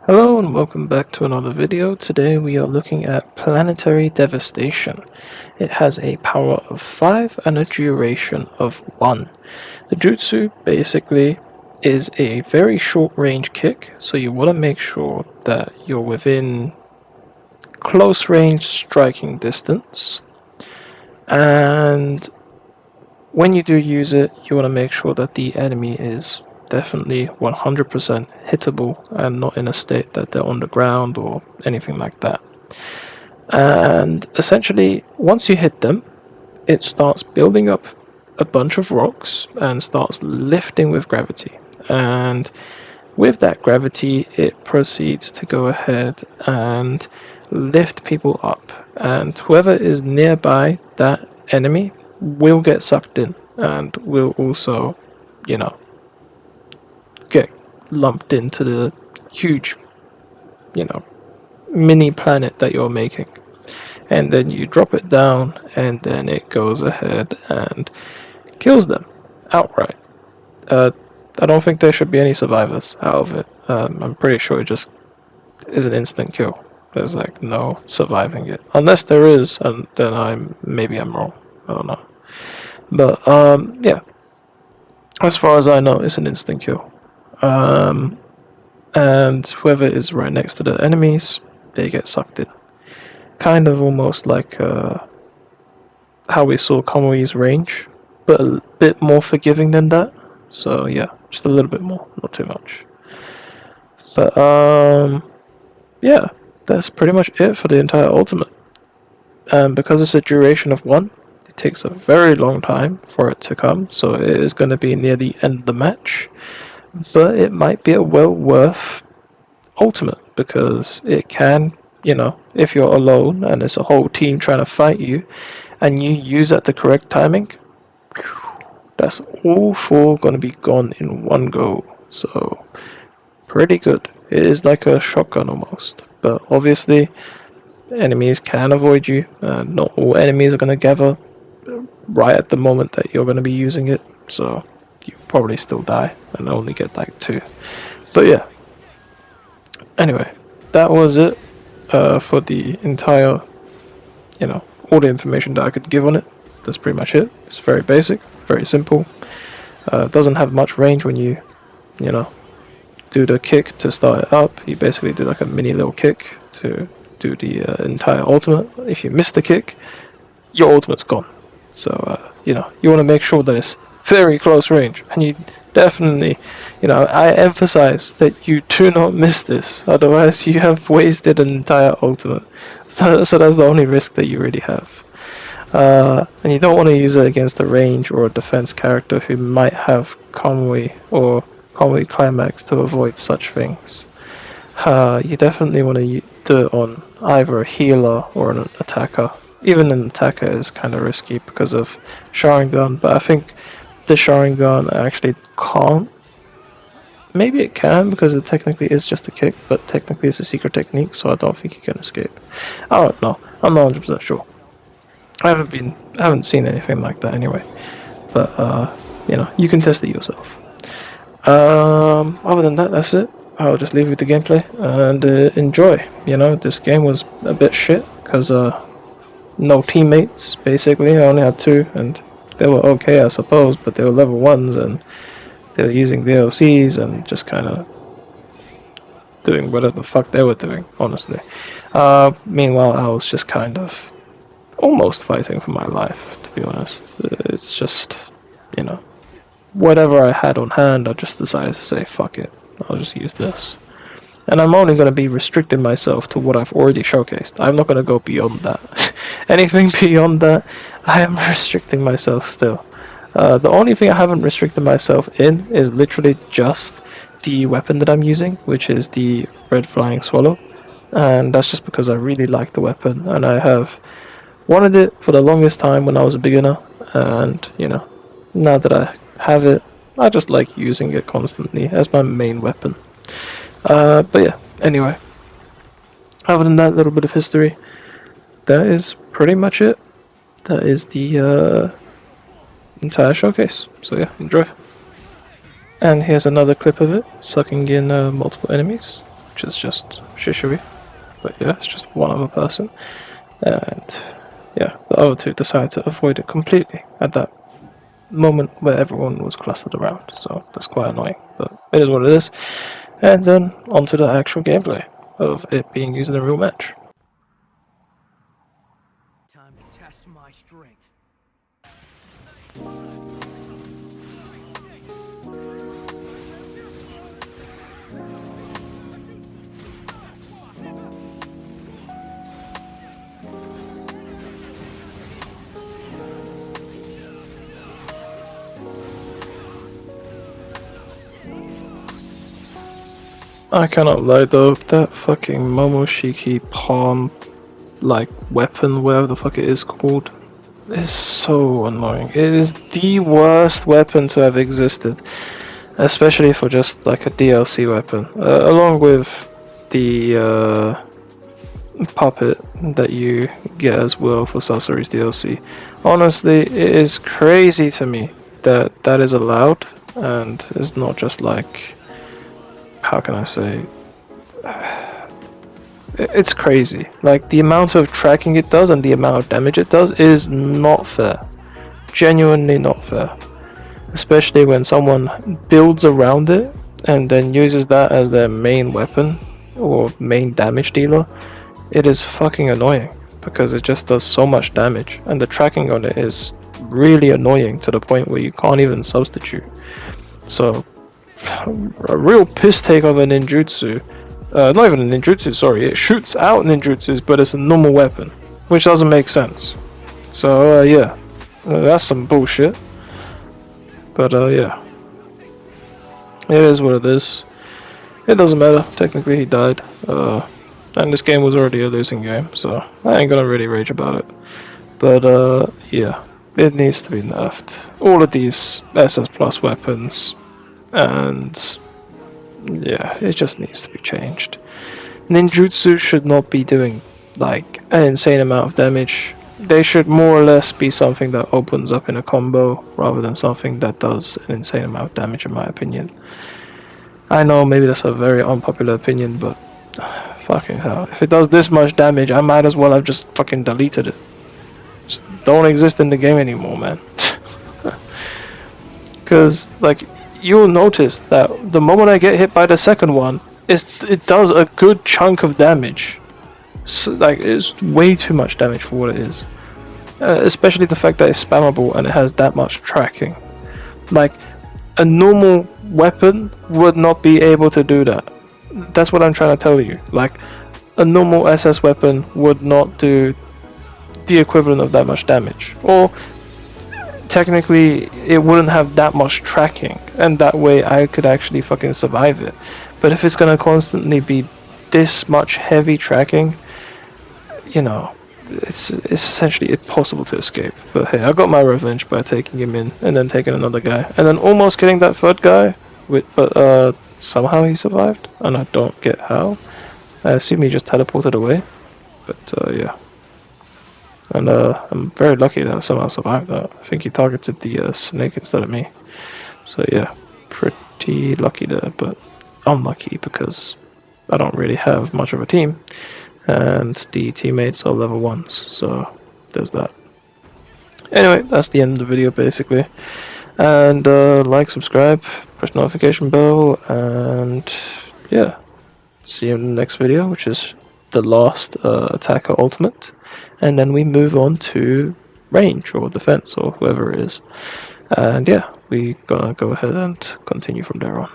Hello and welcome back to another video. Today we are looking at Planetary Devastation. It has a power of 5 and a duration of 1. The jutsu basically is a very short range kick, so you want to make sure that you're within close range striking distance. And when you do use it, you want to make sure that the enemy is definitely 100% hittable and not in a state that they're on the ground or anything like that. And essentially, once you hit them, it starts building up a bunch of rocks and starts lifting with gravity. And with that gravity, it proceeds to go ahead and lift people up. And whoever is nearby that enemy will get sucked in and will also, get lumped into the huge, mini planet that you're making. And then you drop it down, and then it goes ahead and kills them outright. I don't think there should be any survivors out of it. I'm pretty sure it just is an instant kill. There's like no surviving it, unless there is, and then I'm wrong. I don't know. But yeah, as far as I know, it's an instant kill. And whoever is right next to the enemies, they get sucked in. Kind of almost like how we saw Kamui's range, but a bit more forgiving than that. So yeah, just a little bit more, not too much. But yeah, that's pretty much it for the entire ultimate. And because it's a duration of 1, it takes a very long time for it to come, so it is going to be near the end of the match. But it might be a well worth ultimate because it can, if you're alone and it's a whole team trying to fight you and you use at the correct timing, that's all 4 gonna be gone in one go. So pretty good. It is like a shotgun almost, but obviously enemies can avoid you, and not all enemies are gonna gather right at the moment that you're gonna be using it. So you probably still die and only get like 2. But yeah. Anyway, that was it for the entire, all the information that I could give on it. That's pretty much it. It's very basic, very simple. Doesn't have much range when you do the kick to start it up. You basically do like a mini little kick to do the entire ultimate. If you miss the kick, your ultimate's gone. So, you want to make sure that it's very close range, and you definitely, I emphasize that you do not miss this, otherwise you have wasted an entire ultimate. So that's the only risk that you really have. And you don't want to use it against a range or a defense character who might have Kamui or Kamui Climax to avoid such things. You definitely want to do it on either a healer or an attacker. Even an attacker is kind of risky because of Sharingan, but I think the Sharingan actually can't. Maybe it can because it technically is just a kick, but technically it's a secret technique, so I don't think you can escape. I don't know. I'm not 100% sure. I haven't seen anything like that anyway. But you can test it yourself. Other than that, that's it. I'll just leave you with the gameplay and enjoy. This game was a bit shit because no teammates. Basically, I only had 2 and they were okay, I suppose, but they were level 1s and they were using VLCs and just kind of doing whatever the fuck they were doing, honestly. Meanwhile, I was just kind of almost fighting for my life, to be honest. It's just, whatever I had on hand, I just decided to say, fuck it, I'll just use this. And I'm only going to be restricting myself to what I've already showcased. I'm not going to go beyond that. Anything beyond that, I am restricting myself still. The only thing I haven't restricted myself in is literally just the weapon that I'm using, which is the Red Flying Swallow. And that's just because I really like the weapon, and I have wanted it for the longest time when I was a beginner. And, now that I have it, I just like using it constantly as my main weapon. But yeah, anyway. Other than that little bit of history, that is pretty much it. That is the entire showcase. So yeah, enjoy. And here's another clip of it, sucking in multiple enemies. which is just Shinobi. But yeah, it's just one other person. And yeah, the other two decided to avoid it completely at that moment where everyone was clustered around. So that's quite annoying, but it is what it is. And then onto the actual gameplay of it being used in a real match. Time to test my strength. I cannot lie though, that fucking Momoshiki palm like weapon, whatever the fuck it is called, is so annoying. It is the worst weapon to have existed, especially for just like a DLC weapon, along with the puppet that you get as well for Sasori's DLC. Honestly, it is crazy to me that that is allowed, and it's not just like, how can I say, it's crazy. Like, the amount of tracking it does and the amount of damage it does is not fair. Genuinely not fair. Especially when someone builds around it and then uses that as their main weapon or main damage dealer. It is fucking annoying because it just does so much damage, and the tracking on it is really annoying to the point where you can't even substitute. So, a real piss take of a ninjutsu. Not even a ninjutsu, sorry. It shoots out ninjutsus, but it's a normal weapon, which doesn't make sense. So, yeah. That's some bullshit. But, yeah. It is what it is. It doesn't matter. Technically, he died. And this game was already a losing game, so I ain't gonna really rage about it. But, yeah. It needs to be nerfed. All of these SS Plus weapons, and yeah, it just needs to be changed. Ninjutsu should not be doing like an insane amount of damage. They should more or less be something that opens up in a combo rather than something that does an insane amount of damage, in my opinion. I know maybe that's a very unpopular opinion, but fucking hell, if it does this much damage, I might as well have just fucking deleted it. Just don't exist in the game anymore, man. Because like, you'll notice that the moment I get hit by the second one, it does a good chunk of damage. So, like, it's way too much damage for what it is. Especially the fact that it's spammable and it has that much tracking. Like, a normal weapon would not be able to do that. That's what I'm trying to tell you. Like, a normal SS weapon would not do the equivalent of that much damage. Or technically, it wouldn't have that much tracking, and that way I could actually fucking survive it. But if it's gonna constantly be this much heavy tracking, you know, it's essentially impossible to escape. But hey, I got my revenge by taking him in and then taking another guy and then almost killing that third guy. But somehow he survived, and I don't get how. I assume he just teleported away. But yeah. And I'm very lucky that I somehow survived that. I think he targeted the snake instead of me. So yeah, pretty lucky there, but unlucky because I don't really have much of a team. And the teammates are level 1s, so there's that. Anyway, that's the end of the video basically. And like, subscribe, press the notification bell, and yeah. See you in the next video, which is the last attacker ultimate. And then we move on to range or defense or whoever it is. And yeah, we're gonna go ahead and continue from there on.